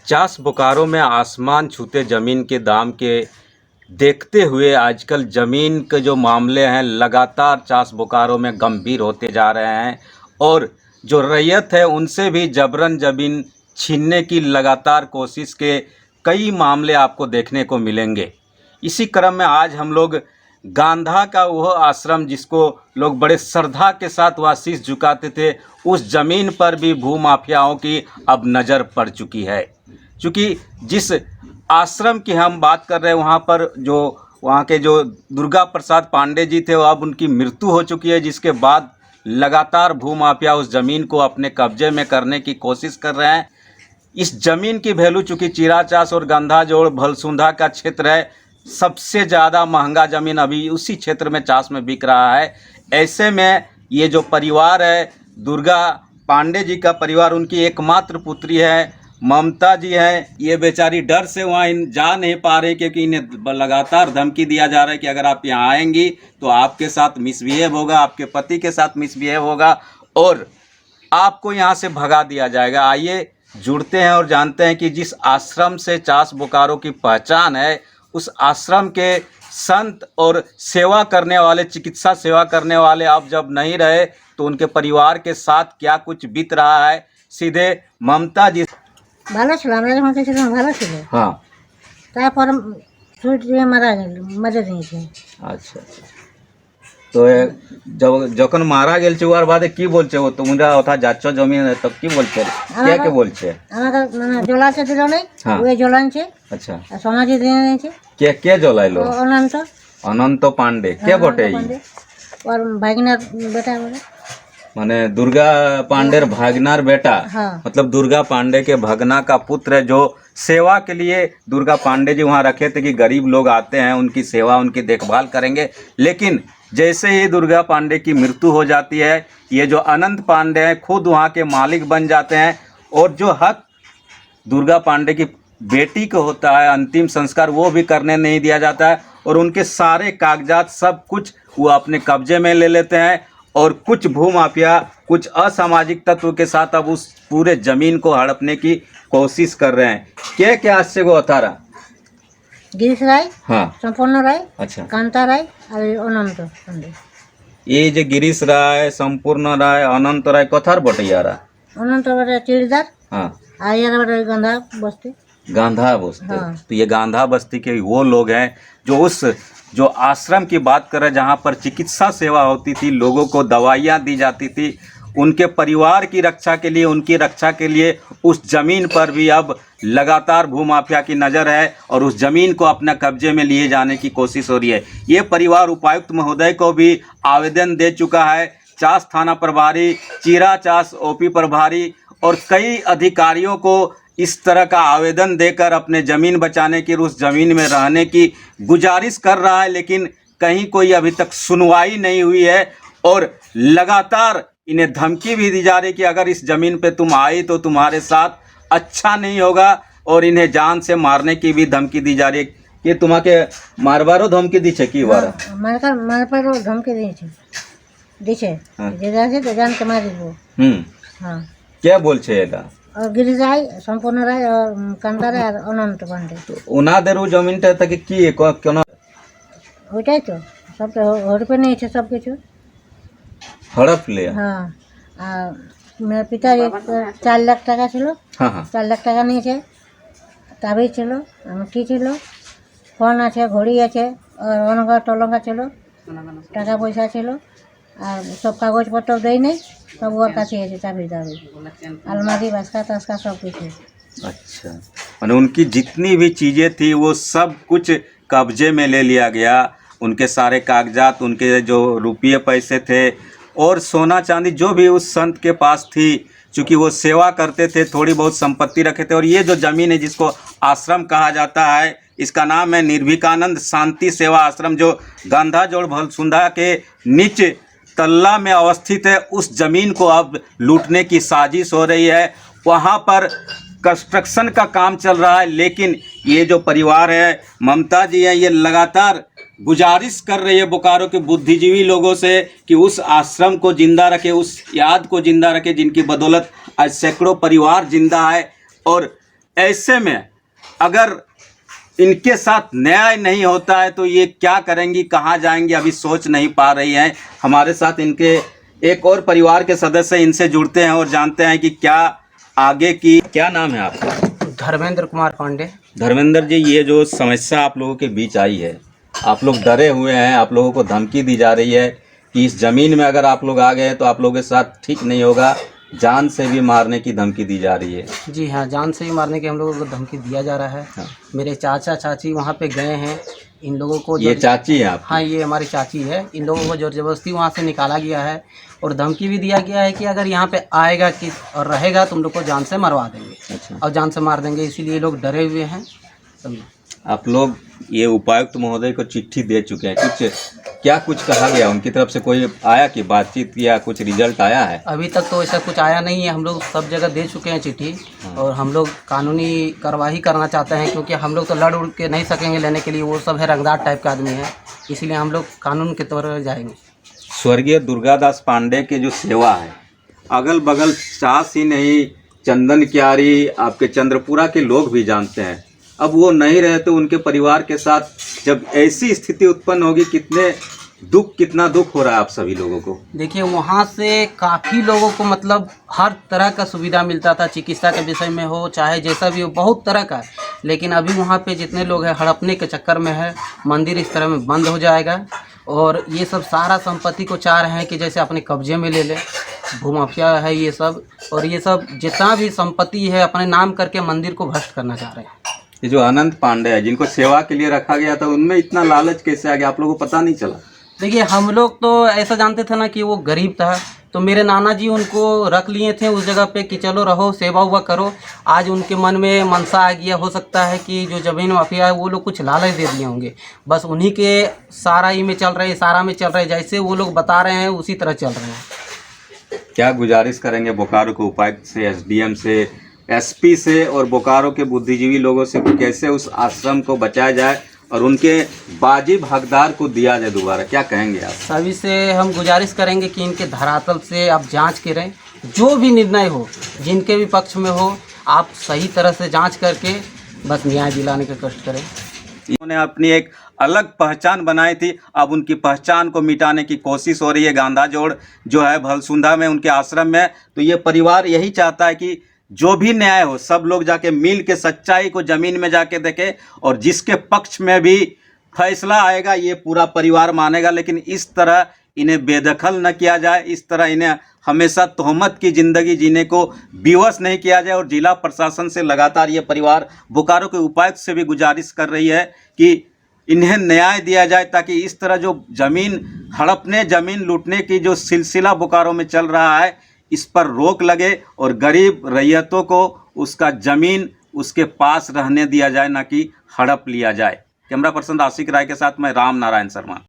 चास बोकारो में आसमान छूते ज़मीन के दाम के देखते हुए आजकल ज़मीन के जो मामले हैं लगातार चास बोकारो में गंभीर होते जा रहे हैं और जो रैयत है उनसे भी जबरन ज़मीन छीनने की लगातार कोशिश के कई मामले आपको देखने को मिलेंगे। इसी क्रम में आज हम लोग गांधा का वह आश्रम जिसको लोग बड़े श्रद्धा के साथ वहाँ शीश झुकाते थे, उस ज़मीन पर भी भूमाफियाओं की अब नज़र पड़ चुकी है। क्योंकि जिस आश्रम की हम बात कर रहे हैं वहाँ पर जो वहाँ के जो दुर्गा प्रसाद पांडे जी थे, वो अब उनकी मृत्यु हो चुकी है, जिसके बाद लगातार भूमाफिया उस ज़मीन को अपने कब्जे में करने की कोशिश कर रहे हैं। इस ज़मीन की वैल्यू चूँकि चिराचास और गंधाजोड़ भलसुंधा का क्षेत्र है, सबसे ज़्यादा महंगा ज़मीन अभी उसी क्षेत्र में चास में बिक रहा है। ऐसे में ये जो परिवार है दुर्गा पांडे जी का परिवार, उनकी एकमात्र पुत्री है ममता जी हैं, ये बेचारी डर से वहाँ जा नहीं पा रही क्योंकि इन्हें लगातार धमकी दिया जा रहा है कि अगर आप यहाँ आएंगी तो आपके साथ मिसबिहेव होगा, आपके पति के साथ मिसबिहेव होगा और आपको यहाँ से भगा दिया जाएगा। आइए जुड़ते हैं और जानते हैं कि जिस आश्रम से चास बोकारो की पहचान है, उस आश्रम के संत और सेवा करने वाले, चिकित्सा सेवा करने वाले अब जब नहीं रहे तो उनके परिवार के साथ क्या कुछ बीत रहा है। सीधे ममता जी। ভালো ছিল, আমরা যখন ছিলাম ভালো ছিল। हाँ। তারপর সুইট দিয়ে মারা দিয়েছে। আচ্ছা আচ্ছা। তো যখন মারা গেলছে ওর বাদে কি বলছে ও, তোমরা ওঠা যাচ্ছ জমি তো কি বলছে, কে কে বলছে? আমাকে মানে জ্বলাতে দিল নাই, ওই জ্বলানছে। আচ্ছা। সমাজে দিয়ে নিয়েছে। কে কে জ্বলাইলো? অনন্ত। অনন্ত পান্ডে কে বটে? ওর ভাগিনার বেটা বলে। माने दुर्गा पांडे भागनार बेटा। हाँ। मतलब दुर्गा पांडे के भगना का पुत्र है, जो सेवा के लिए दुर्गा पांडे जी वहाँ रखे थे कि गरीब लोग आते हैं उनकी सेवा उनकी देखभाल करेंगे। लेकिन जैसे ही दुर्गा पांडे की मृत्यु हो जाती है, ये जो अनंत पांडे हैं खुद वहाँ के मालिक बन जाते हैं और जो हक दुर्गा पांडे की बेटी को होता है अंतिम संस्कार वो भी करने नहीं दिया जाता है और उनके सारे कागजात सब कुछ वो अपने कब्जे में ले लेते हैं और कुछ भूमाफिया कुछ असामाजिक तत्व के साथ अब उस पूरे ज़मीन को हड़पने की कोशिश कर रहे हैं। क्या क्या आज से वो अतारा? गिरीश राय, हाँ, संपूर्ण राय, अच्छा, कांता राय और अनंत पांडे। ये जो गिरीश राय, संपूर्ण राय, अनंत राय कथार बटैयारा? अनंत बटे चिड़दार, हाँ, आयर बटे गंधा बस्ती। गांधा बस्ती। हाँ। तो ये गांधा बस्ती के वो लोग हैं जो उस जो आश्रम की बात करें जहाँ पर चिकित्सा सेवा होती थी, लोगों को दवाइयाँ दी जाती थी, उनके परिवार की रक्षा के लिए, उनकी रक्षा के लिए उस ज़मीन पर भी अब लगातार भूमाफिया की नज़र है और उस ज़मीन को अपना कब्जे में लिए जाने की कोशिश हो रही है। ये परिवार उपायुक्त महोदय को भी आवेदन दे चुका है, चास थाना प्रभारी, चीरा चास ओपी प्रभारी और कई अधिकारियों को इस तरह का आवेदन देकर अपने ज़मीन बचाने की, उस ज़मीन में रहने की गुजारिश कर रहा है। लेकिन कहीं कोई अभी तक सुनवाई नहीं हुई है और लगातार इन्हें धमकी भी दी जा रही कि अगर इस ज़मीन पे तुम आई तो तुम्हारे साथ अच्छा नहीं होगा और इन्हें जान से मारने की भी धमकी दी जा रही है। कि तुम्हारे मारबारो धमकी दी छे की बार? मारबारो धमकी दी छे जे जाने तो जान के मारी दो। हाँ। क्या बोल छे एटा? और गिरीश राय, संपूर्ण राय और कांता राय और अनंत पांडे। तो ওনাদের জমিনটা থেকে কি কেন? ওইটাই তো সব তো হড়পে নিয়েছে সব কিছু। হড়প লিয়া? हाँ। मेरे पिता 4 लाख টাকা ছিল। हाँ हाँ। 4 লাখ টাকা নিয়েছে, তাবিজ ছিল, আংটি ছিল, ফোন আছে, ঘড়ি আছে আর অনঙ্গা টলঙ্গা ছিল, টাকা পয়সা ছিল আর সব কাগজপত্র দেয় নেই, সব ওর কাছে আছে চাবি দাবি, अलमारी बसका तसका सब कुछ। अच्छा, माने उनकी जितनी भी चीज़ें थी वो सब कुछ कब्जे में ले लिया गया, उनके सारे कागजात, उनके जो रुपये पैसे थे और सोना चांदी जो भी उस संत के पास थी, चूँकि वो सेवा करते थे, थोड़ी बहुत संपत्ति रखे थे। और ये जो ज़मीन है जिसको आश्रम कहा जाता है, इसका नाम है निर्भीकानंद शांति सेवा आश्रम, जो गांधाजोड़ भलसुंधा के नीचे तल्ला में अवस्थित है। उस ज़मीन को अब लूटने की साजिश हो रही है। वहाँ पर कंस्ट्रक्शन का काम चल रहा है, लेकिन ये जो परिवार है, ममता जी हैं, ये लगातार गुजारिश कर रही है बोकारो के बुद्धिजीवी लोगों से कि उस आश्रम को ज़िंदा रखे, उस याद को ज़िंदा रखे जिनकी बदौलत आज सैकड़ों परिवार जिंदा है। और ऐसे में अगर इनके साथ न्याय नहीं होता है तो ये क्या करेंगी, कहाँ जाएंगी, अभी सोच नहीं पा रही हैं। हमारे साथ इनके एक और परिवार के सदस्य इनसे जुड़ते हैं और जानते हैं कि क्या आगे की। क्या नाम है आपका? धर्मेंद्र कुमार पांडे। धर्मेंद्र जी, ये जो समस्या आप लोगों के बीच आई है, आप लोग डरे हुए हैं, आप लोगों को धमकी दी जा रही है कि इस ज़मीन में अगर आप लोग आ गए तो आप लोगों के साथ ठीक नहीं होगा, जान से भी मारने की धमकी दी जा रही है। जी हाँ, जान से ही मारने की हम लोगों को धमकी दिया जा रहा है। हाँ। मेरे चाचा चाची वहाँ पे गए हैं, इन लोगों को ये चाची है आप? हाँ, ये हमारी चाची है। इन लोगों को जोर जबरदस्ती वहाँ से निकाला गया है और धमकी भी दिया गया है कि अगर यहाँ पे आएगा कि और रहेगा तुम लोग को जान से मरवा देंगे। अच्छा। और जान से मार देंगे, इसीलिए लोग डरे हुए हैं। समझे? आप लोग ये उपायुक्त महोदय को चिट्ठी दे चुके हैं, कुछ कहा गया उनकी तरफ से? कोई आया कि बातचीत किया, कुछ रिजल्ट आया है? अभी तक तो ऐसा कुछ आया नहीं है। हम लोग सब जगह दे चुके हैं चिट्ठी। हाँ। और हम लोग कानूनी कार्रवाई करना चाहते हैं, क्योंकि हम लोग तो लड़ उड़ के नहीं सकेंगे लेने के लिए। वो सब है रंगदार टाइप का आदमी है, इसीलिए हम लोग कानून के तौर पर जाएंगे। स्वर्गीय दुर्गादास पांडे की जो सेवा है, अगल बगल चास ही नहीं, चंदन क्यारी, आपके चंद्रपुरा के लोग भी जानते हैं। अब वो नहीं रहे तो उनके परिवार के साथ जब ऐसी स्थिति उत्पन्न होगी, कितना दुख हो रहा है आप सभी लोगों को। देखिए, वहाँ से काफ़ी लोगों को मतलब हर तरह का सुविधा मिलता था, चिकित्सा के विषय में हो चाहे जैसा भी हो, बहुत तरह का। लेकिन अभी वहाँ पे जितने लोग हैं हड़पने के चक्कर में है। मंदिर इस तरह में बंद हो जाएगा और ये सब सारा संपत्ति को चाह रहे हैं कि जैसे अपने कब्जे में ले ले। भूमाफिया है ये सब, और ये सब जितना भी संपत्ति है अपने नाम करके मंदिर को भ्रष्ट करना चाह रहे हैं। ये जो अनंत पांडे है, जिनको सेवा के लिए रखा गया था, उनमें इतना लालच कैसे आ गया, आप लोगों को पता नहीं चला? देखिए, हम लोग तो ऐसा जानते थे ना कि वो गरीब था, तो मेरे नाना जी उनको रख लिए थे उस जगह पे कि चलो रहो, सेवा हुआ करो। आज उनके मन में मनसा आ गया, हो सकता है कि जो ज़मीन माफिया है वो लोग कुछ लालच दे दिए होंगे। बस उन्हीं के सारा ही में चल रहे, सारा में चल रहे, जैसे वो लोग बता रहे हैं उसी तरह चल रहे हैं। क्या गुजारिश करेंगे बोकारो के उपायुक्त से, एसडीएम से, एसपी से और बोकारो के बुद्धिजीवी लोगों से कि कैसे उस आश्रम को बचाया जाए और उनके वाजिब हकदार को दिया जाए दोबारा? क्या कहेंगे आप? सभी से हम गुजारिश करेंगे कि इनके धरातल से आप जांच करें, जो भी निर्णय हो, जिनके भी पक्ष में हो, आप सही तरह से जांच करके बस न्याय दिलाने का कष्ट करें। उन्होंने अपनी एक अलग पहचान बनाई थी, अब उनकी पहचान को मिटाने की कोशिश हो रही है। गांधा जोड़ जो है भलसुंधा में उनके आश्रम में, तो ये परिवार यही चाहता है कि जो भी न्याय हो, सब लोग जाके मिल के सच्चाई को जमीन में जाके देखें और जिसके पक्ष में भी फैसला आएगा ये पूरा परिवार मानेगा। लेकिन इस तरह इन्हें बेदखल न किया जाए, इस तरह इन्हें हमेशा तोहमत की ज़िंदगी जीने को विवश नहीं किया जाए। और जिला प्रशासन से लगातार ये परिवार बोकारो के उपायुक्त से भी गुजारिश कर रही है कि इन्हें न्याय दिया जाए, ताकि इस तरह जो ज़मीन हड़पने, ज़मीन लूटने की जो सिलसिला बोकारो में चल रहा है, इस पर रोक लगे और गरीब रैयतों को उसका ज़मीन उसके पास रहने दिया जाए, ना कि हड़प लिया जाए। कैमरा पर्सन आशिक राय के साथ मैं राम नारायण शर्मा।